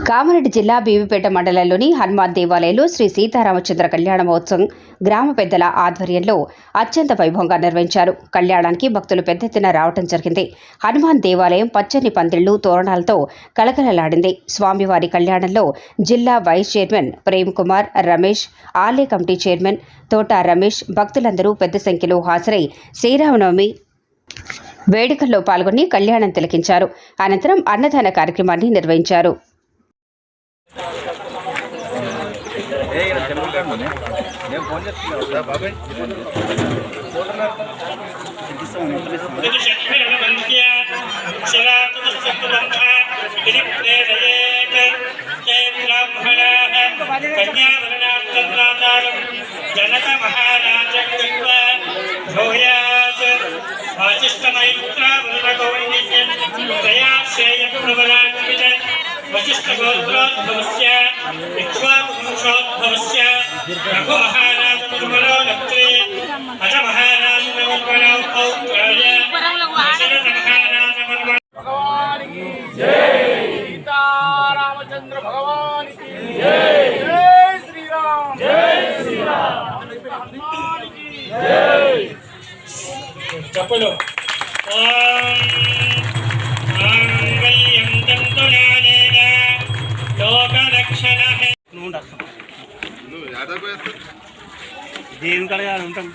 కామారెడ్డి జిల్లా బీబీపేట మండలంలోని హనుమాన్ దేవాలయంలో శ్రీ సీతారామచంద్ర కళ్యాణ మహోత్సవం గ్రామ పెద్దల ఆధ్వర్యంలో అత్యంత వైభవంగా నిర్వహించారు. కళ్యాణానికి భక్తులు పెద్ద ఎత్తున రావడం జరిగింది. హనుమాన్ దేవాలయం పచ్చని పందిళ్లు, తోరణాలతో కలకలలాడింది. స్వామివారి కళ్యాణంలో జిల్లా వైస్ చైర్మన్ ప్రేమ్ కుమార్, రమేష్, ఆలయ కమిటీ చైర్మన్ తోట రమేష్ భక్తులందరూ పెద్ద సంఖ్యలో హాజరై శ్రీరామనవమి వేడుకల్లో పాల్గొని కళ్యాణం తిలకించారు. అనంతరం అన్నదాన కార్యక్రమాన్ని నిర్వహించారు. वशिष्ठगोत्रोद्भवस्य इक्ष्वाकुवंशोद्भवस्य रघुमहाराजमुर्मलोलक्त्रे अजमहाराजमुर्मलो पौत्राय दशरथमहाराजमुर्मलो भगवान की जय। सीतारामचंद्र भगवान की जय। जय श्री राम। जय श्री राम। हनुमान की जय। चपलो దేవుని కడగా ఉంటాం.